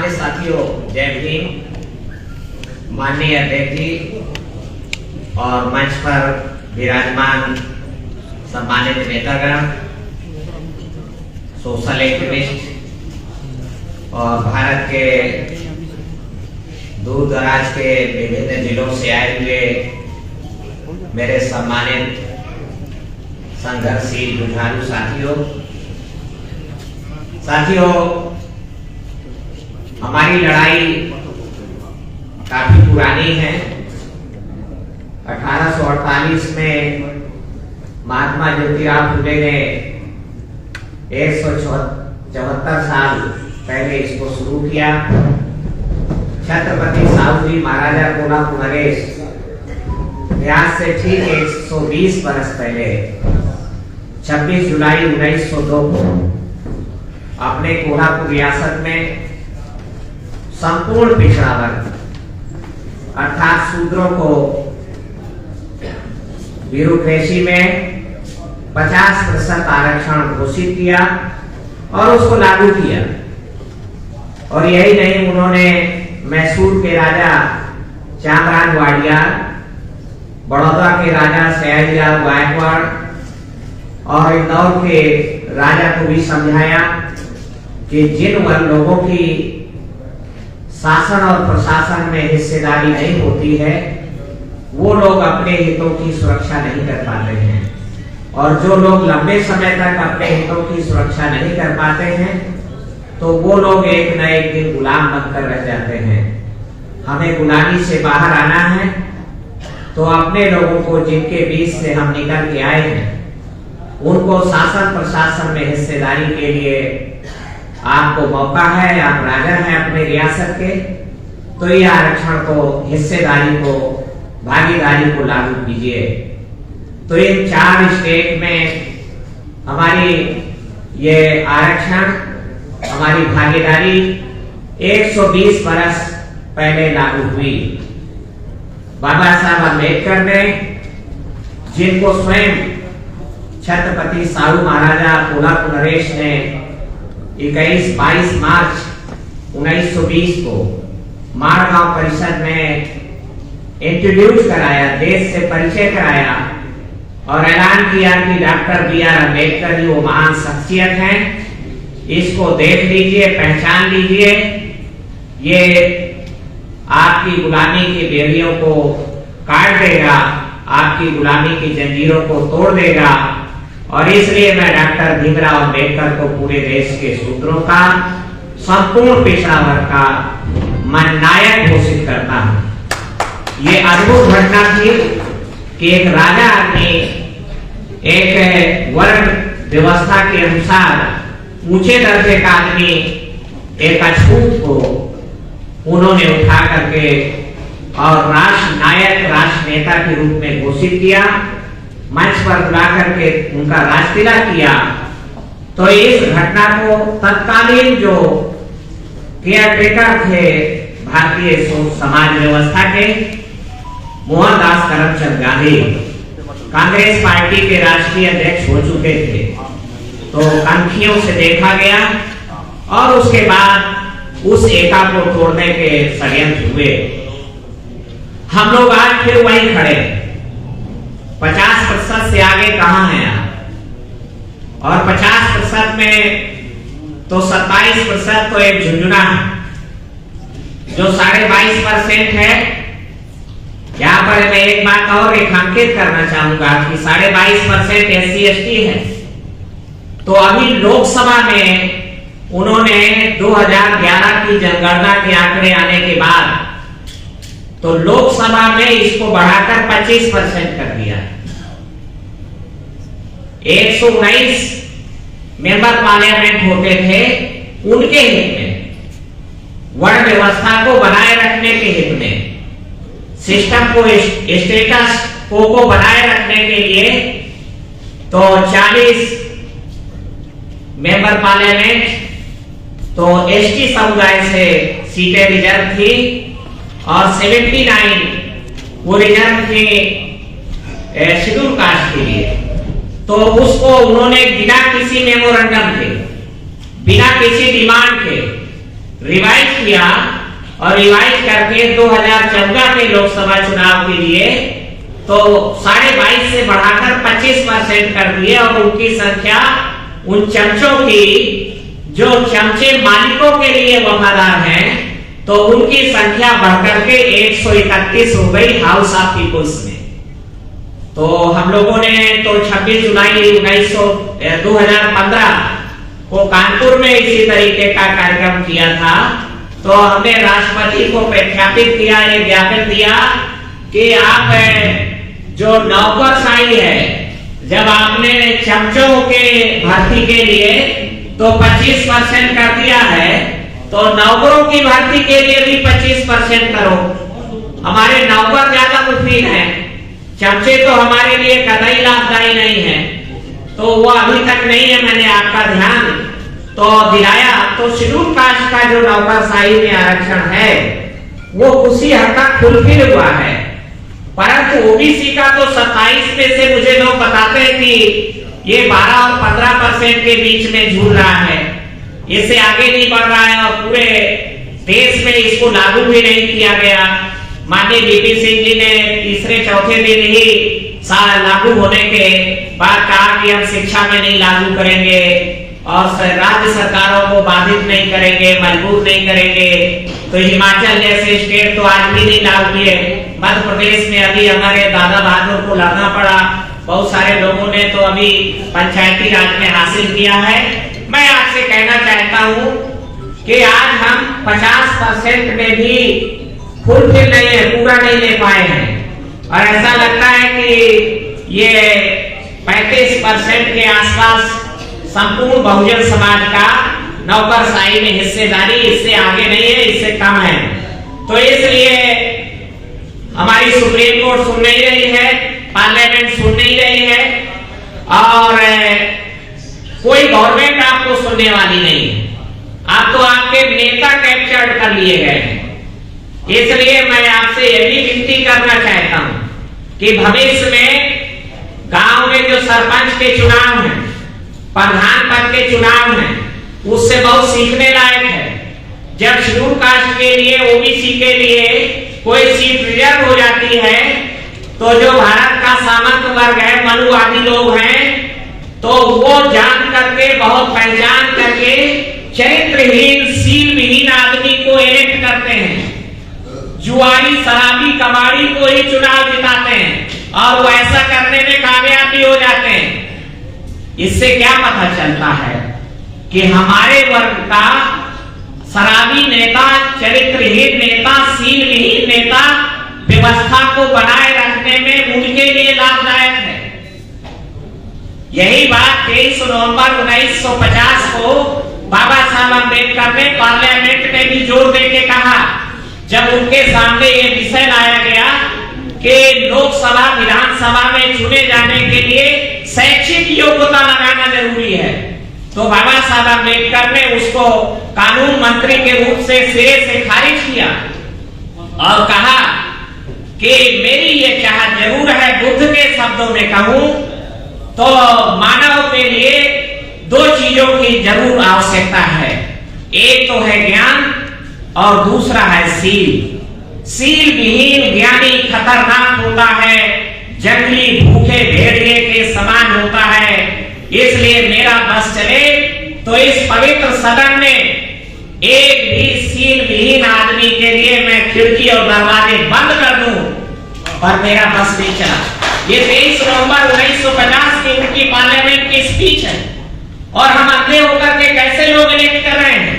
सम्मानित साथियों, जय भीम। माननीय अध्यक्ष जी और मंच पर विराजमान सम्मानित नेतागण, सोशल एक्टिविस्ट और भारत के दूर दराज के विभिन्न जिलों से आए हुए मेरे सम्मानित संघर्षशील जुझारू साथियों, हमारी लड़ाई काफी पुरानी है। 1848 में महात्मा ज्योतिराव फुले ने 174 साल पहले इसको शुरू किया। छत्रपति साहू महाराजा कोल्हापुर नरेश आज से ठीक 120 वर्ष पहले 26 जुलाई 1902 को अपने कोल्हापुर रियासत में संपूर्ण पिछड़ा वर्ग अर्थात शूद्रों को ब्यूरोक्रेसी में 50% आरक्षण घोषित किया और उसको लागू किया। और यही नहीं, उन्होंने मैसूर के राजा चामराज वाडियार, बड़ौदा के राजा सयाजीराव गायकवाड़ और इंदौर के राजा को भी समझाया कि जिन लोगों की शासन और प्रशासन में हिस्सेदारी नहीं होती है, वो लोग अपने हितों की सुरक्षा नहीं कर पाते हैं, और जो लोग लंबे समय तक अपने हितों की सुरक्षा नहीं कर पाते हैं, तो वो लोग एक न एक दिन गुलाम बनकर रह जाते हैं। हमें गुलामी से बाहर आना है, तो अपने लोगों को जिनके बीच से हम निकल के आए हैं, उनको शासन प्रशासन में हिस्सेदारी के लिए आपको मौका है। आप राजा हैं अपने रियासत के, तो ये आरक्षण को, हिस्सेदारी को, भागीदारी को लागू कीजिए। तो इन 4 स्टेट में हमारी ये आरक्षण, हमारी भागीदारी 120 वर्ष पहले लागू हुई। बाबा साहब अम्बेडकर ने, जिनको स्वयं छत्रपति साहू महाराजा कोल्हापुर नरेश ने 22 मार्च 1920 को माड़गांव परिषद में इंट्रोड्यूस कराया, देश से परिचय कराया और ऐलान किया कि डॉक्टर बी.आर. अम्बेडकर जी वो महान शख्सियत हैं, इसको देख लीजिए, पहचान लीजिए, ये आपकी गुलामी की बेड़ियों को काट देगा, आपकी गुलामी की जंजीरों को तोड़ देगा। और इसलिए मैं डॉक्टर भीमराव अम्बेडकर को पूरे देश के शूद्रों का, संपूर्ण पिछड़ा वर्ग का महानायक घोषित करता हूं। ये अद्भुत घटना थी कि एक राजा आदमी एक वर्ण व्यवस्था के अनुसार ऊंचे दर्जे का आदमी, एक अछूत को उन्होंने उठा करके और राष्ट्र नायक, राष्ट्र नेता के रूप में घोषित किया, मंच पर बुला करके उनका राजतिलक किया। तो इस घटना को तत्कालीन जो केयरटेकर थे भारतीय समाज व्यवस्था के, मोहनदास करमचंद गांधी, कांग्रेस पार्टी के राष्ट्रीय अध्यक्ष हो चुके थे, तो कनखियों से देखा गया और उसके बाद उस एका को तोड़ने के षड्यंत्र हुए। हम लोग आज फिर वहीं खड़े, 50% से आगे कहां हैं आप? और 50% में तो 27% तो एक झुंझुना है, जो 22.5% है। यहाँ पर मैं एक बात और रेखांकित करना चाहूंगा कि 22.5% SC/ST है। तो अभी लोकसभा में उन्होंने 2011 की जनगणना के आंकड़े आने के बाद तो लोकसभा में इसको बढ़ाकर 25% कर दिया। 119 मेंबर पार्लियामेंट होते थे, उनके हित में, वर्ण व्यवस्था को बनाए रखने के हित में, सिस्टम को, स्टेटस को बनाए रखने के लिए, तो 40 मेंबर पार्लियामेंट तो एसटी समुदाय से सीटें रिजर्व थी और 79 वो रिजर्व थी शेड्यूल कास्ट के लिए। तो उसको उन्होंने बिना किसी मेमोरेंडम के, बिना किसी डिमांड के रिवाइज किया और रिवाइज करके 2014 के लोकसभा चुनाव के लिए तो 22.5 से बढ़ाकर 25% कर दिए और उनकी संख्या उन चमचों की जो चमचे मालिकों के लिए वफादार हैं तो उनकी संख्या बढ़कर के 131 हो गई हाउस ऑफ पीपुल्स में। तो हम लोगों ने तो 26 जुलाई 2015 को कानपुर में इसी तरीके का कार्यक्रम किया था। तो हमने राष्ट्रपति को प्रख्यापित किया, एक ज्ञापन दिया कि आप जो नौकरशाही है, जब आपने चमचों के भर्ती के लिए तो 25% कर दिया है तो नौकरों की भर्ती के लिए भी 25% करो। हमारे नौकर ज्यादा मुफीद हैं, चमचे तो हमारे लिए कतई लाभदायी नहीं है। तो वो अभी तक नहीं है, मैंने आपका ध्यान तो दिलाया। तो शेड्यूल कास्ट का जो नौकरशाही में आरक्षण है वो उसी हद तक फुलफिल हुआ है, परंतु ओबीसी का तो 27 में से मुझे लोग बताते हैं कि ये 12 और 15% के बीच में झूल रहा है, इससे आगे नहीं बढ़ रहा है और पूरे देश में इसको लागू भी नहीं किया गया। माननीय बीपी सिंह जी ने तीसरे चौथे दिन ही लागू होने के बाद कहा कि हम शिक्षा में नहीं लागू करेंगे और राज्य सरकारों को बाधित नहीं करेंगे, मजबूर नहीं करेंगे। तो हिमाचल जैसे स्टेट तो आज भी नहीं लागू किए। मध्य प्रदेश में अभी हमारे दादा बहादुर को लड़ना पड़ा, बहुत सारे लोगों ने तो अभी पंचायती राज में हासिल किया है। मैं आपसे कहना चाहता हूं कि आज हम 50% में भी फुलफिल नहीं है, पूरा नहीं ले पाए हैं और ऐसा लगता है कि ये 35% के आसपास संपूर्ण बहुजन समाज का नौकरशाही में हिस्सेदारी इससे आगे नहीं है, इससे कम है। तो इसलिए हमारी सुप्रीम कोर्ट सुन नहीं रही है, पार्लियामेंट सुन नहीं रही है और कोई गवर्नमेंट आपको सुनने वाली नहीं है। आप तो आपके नेता कैप्चर कर लिए गए हैं। इसलिए मैं आपसे यह भी विनती करना चाहता हूं कि भविष्य में गांव में जो सरपंच के चुनाव हैं, प्रधान पद के चुनाव हैं, उससे बहुत सीखने लायक है। जब शेड्यूल कास्ट के लिए, ओबीसी के लिए कोई सीट रिजर्व हो जाती है तो जो भारत का सामंत वर्ग है, मनुवादी लोग हैं, तो वो जान करके, बहुत पहचान करके चरित्रहीन, सीलविहीन आदमी को इलेक्ट करते हैं, जुआरी, शराबी, कबाड़ी को ही चुनाव जिताते हैं और वो ऐसा करने में कामयाब भी हो जाते हैं। इससे क्या पता चलता है कि हमारे वर्ग का शराबी नेता, चरित्रहीन नेता, सीलविहीन नेता व्यवस्था को बनाए रखने में उनके लिए लाभदायक है। यही बात 23 नवंबर 1950 को बाबा साहब अम्बेडकर ने पार्लियामेंट में भी जोर देके कहा, जब उनके सामने ये विषय लाया गया कि लोकसभा, विधानसभा में चुने जाने के लिए शैक्षिक योग्यता लगाना जरूरी है, तो बाबा साहब अम्बेडकर ने उसको कानून मंत्री के रूप से सिरे से खारिज किया और कहा कि मेरी ये चाहत जरूर है, बुद्ध के शब्दों में कहूं तो मानव के लिए दो चीजों की जरूर आवश्यकता है, एक तो है ज्ञान और दूसरा है सील। सील विहीन ज्ञानी खतरनाक होता है, जंगली भूखे भेड़िए के समान होता है। इसलिए मेरा बस चले तो इस पवित्र सदन में एक भी सील विहीन आदमी के लिए मैं खिड़की और दरवाजे बंद कर दूं, पर मेरा बस नहीं चला। ये 23 नवंबर 1950 की उनकी पार्लियामेंट की स्पीच है और हम अंधे होकर के कैसे लोग इलेक्ट कर रहे हैं।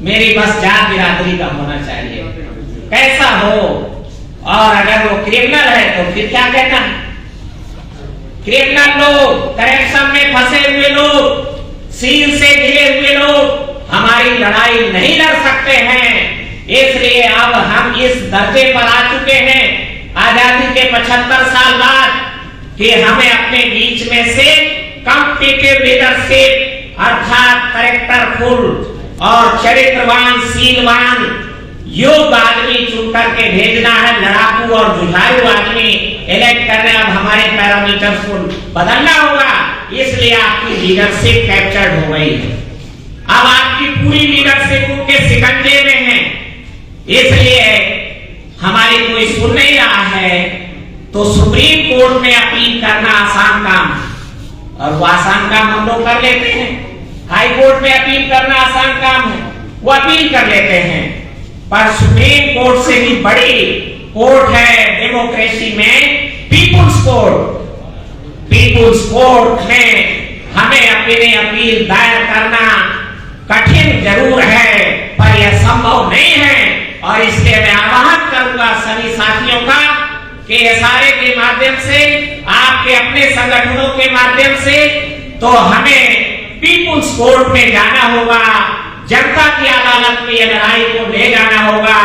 मेरी बस जात बिरादरी का होना चाहिए, कैसा हो, और अगर वो क्रिमिनल है तो फिर क्या कहना है। क्रिमिनल लोग, करप्शन में फंसे हुए लोग, सील से घिरे हुए लोग हमारी लड़ाई नहीं लड़ सकते हैं। इसलिए अब हम इस दर्जे पर आ चुके हैं आजादी के 75 साल बाद कि हमें अपने बीच में से कॉम्पिटिटिव लीडरशिप अर्थात कैरेक्टरफुल और चरित्रवान, सीलवान, योग्य आदमी चुन करके भेजना है। लड़ाकू और जुझारू आदमी इलेक्ट करने अब हमारे पैरामीटर्स को बदलना होगा। इसलिए आपकी लीडरशिप कैप्चर्ड हो गई है। अब आपकी पूरी लीडरशिप उनके शिकंजे में है, इसलिए हमारी कोई सुन नहीं रहा है तो सुप्रीम कोर्ट में अपील करना आसान काम है, और वो आसान काम हम लोग कर लेते हैं। हाई कोर्ट में अपील करना आसान काम है, वो अपील कर लेते हैं, पर सुप्रीम कोर्ट से भी बड़ी कोर्ट है डेमोक्रेसी में पीपुल्स कोर्ट। पीपुल्स कोर्ट में हमें अपनी अपील दायर करना कठिन जरूर है, पर यह संभव नहीं है। और इसलिए मैं आह्वान करूंगा सभी साथियों का कि SRA के माध्यम से, आपके अपने संगठनों के माध्यम से, तो हमें पीपुल्स कोर्ट में जाना होगा, जनता की अदालत में यह लड़ाई को ले जाना होगा।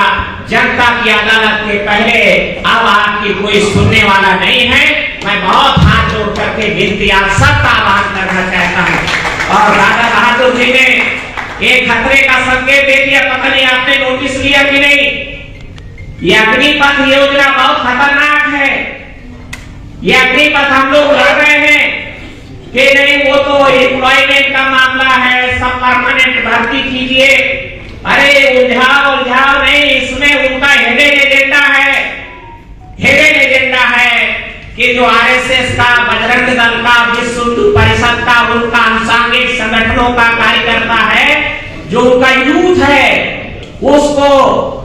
जनता की अदालत के पहले अब आपकी कोई सुनने वाला नहीं है। मैं बहुत हाथ जोड़ करके विनती आप सबका आह्वान करना चाहता हूँ। और राजा बहादुर जी ने एक खतरे का संकेत दे दिया, पता नहीं आपने नोटिस लिया कि नहीं। ये अग्निपथ योजना बहुत खतरनाक है। ये अग्निपथ हम लोग लड़ रहे हैं कि नहीं, वो तो एम्प्लॉयमेंट का मामला है, सब परमानेंट भर्ती कीजिए। अरे उलझाओ नहीं, इसमें उनका हिडन एजेंडा है। हिडन एजेंडा है कि जो RSS का, बजरंग दल का, विश्व हिंदू परिषद का, उनका अनुसांगिक संगठनों का कार्यकर्ता है, जो उनका यूथ है, उसको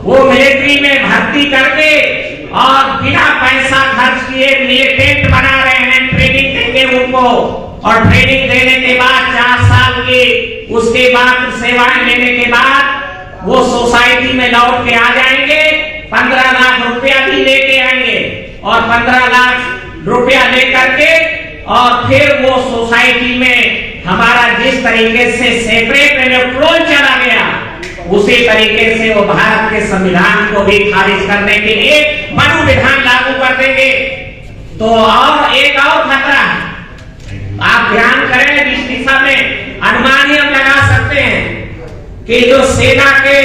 वो मिलिट्री में भर्ती करके और बिना पैसा खर्च किए मिलिटेंट बना रहे हैं। ट्रेनिंग देंगे उनको, और ट्रेनिंग देने के बाद 4 साल की, उसके बाद सेवाएं लेने के बाद वो सोसाइटी में लौट के आ जाएंगे। 15 लाख रुपया भी लेके आएंगे, और 15 लाख रुपया लेकर के और फिर वो सोसाइटी में हमारा जिस तरीके से सेपरेट इलेक्ट्रोल चला गया, उसी तरीके से वो भारत के संविधान को भी खारिज करने के लिए मनु विधान लागू कर देंगे। तो और एक और खतरा है, आप ध्यान करें, इस दिशा में अनुमान ही हम लगा सकते हैं कि जो सेना के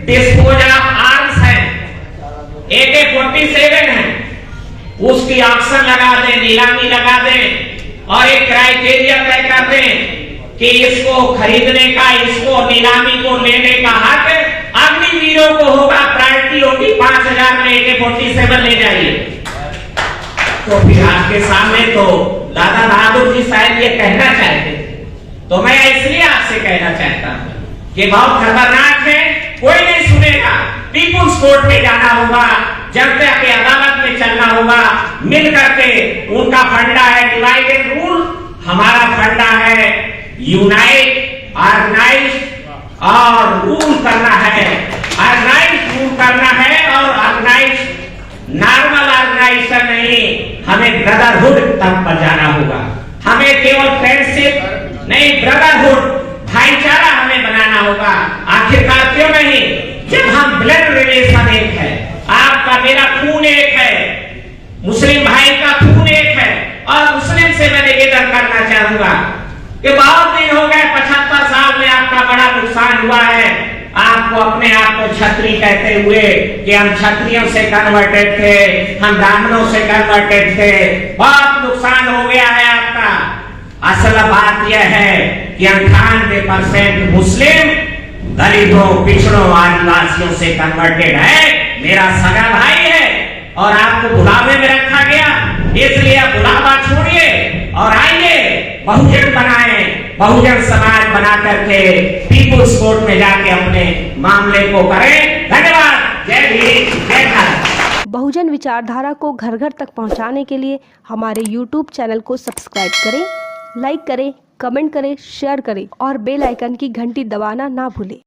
डिस्पोज ऑफ आर्म्स है, AK-47 है, उसकी ऑक्शन लगा दें, नीलामी लगा दें, और एक क्राइटेरिया तय कर दें कि इसको खरीदने का, इसको नीलामी को लेने का हक अग्निवीरों को होगा। प्रायोरिटी होगी 5000 में AK-47 ले जाइए। तो फिर आपके सामने तो दादा बहादुर जी शायद ये कहना चाहते थे, तो मैं इसलिए आपसे कहना चाहता हूं कि बहुत खतरनाक है, कोई नहीं सुनेगा। पीपुल्स कोर्ट में जाना होगा, जनता के अदालत में चलना होगा, मिल करके। उनका फंडा है डिवाइड एंड रूल, हमारा फंडा है यूनाइट, ऑर्गेनाइज और रूल करना है। ऑर्गेनाइज रूल करना है, और ऑर्गेनाइज नॉर्मल ऑर्गेनाइजेशन नहीं, हमें ब्रदरहुड तक पर जाना होगा। हमें केवल फ्रेंडशिप नहीं, ब्रदरहुड, भाईचारा हमें बनाना होगा। आखिरकार क्यों नहीं, जब हम ब्लड रिलेशन एक है, आपका मेरा खून एक है, मुस्लिम भाई का खून एक है। और मुस्लिम से मैं निवेदन करना चाहूंगा कि बहुत दिन हो गए, 75 साल में आपका बड़ा नुकसान हुआ है। आपको अपने आप को क्षत्रिय कहते हुए कि हम क्षत्रियों से कन्वर्टेड थे, हम ब्राह्मणों से कन्वर्टेड थे, बहुत नुकसान हो गया है आपका। असल बात यह है कि 98% मुस्लिम दलितों, पिछड़ों, आदिवासियों से कन्वर्टेड है। मेरा सगा भाई है, और आपको बुलावे में रखा गया, इसलिए आप बुलावा छोड़िए और आइए, बहुजन बनाए, बहुजन समाज बना करके पीपुल्स कोर्ट में जाके अपने मामले को करें। धन्यवाद। जय भीम, जय भारत। बहुजन विचारधारा को घर घर तक पहुंचाने के लिए हमारे YouTube चैनल को सब्सक्राइब करें, लाइक करें, कमेंट करें, शेयर करें और बेल आइकन की घंटी दबाना ना भूलें।